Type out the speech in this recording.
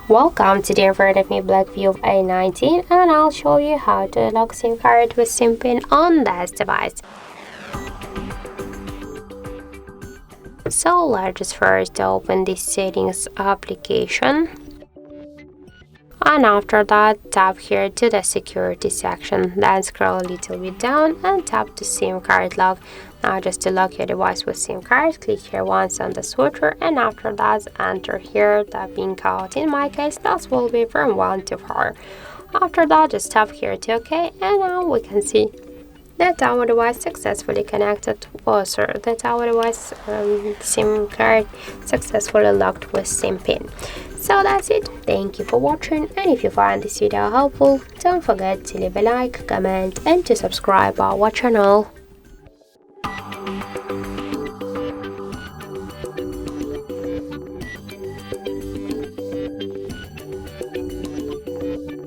Welcome, today in front of me Blackview A90 and I'll show you how to unlock SIM card with SIM pin on this device. So let's just first open the settings application, and after that tap here to the security section, then scroll a little bit down and tap to SIM card lock. Now just to lock your device with SIM card, click here once on the switcher and after that enter here the pin code. In my case that will be from 1 to 4. After that just tap here to OK, and now we can see that our device successfully connected, that our device SIM card successfully locked with SIM pin. So that's it. Thank you for watching, and if you find this video helpful, don't forget to leave a like, comment and to subscribe our channel.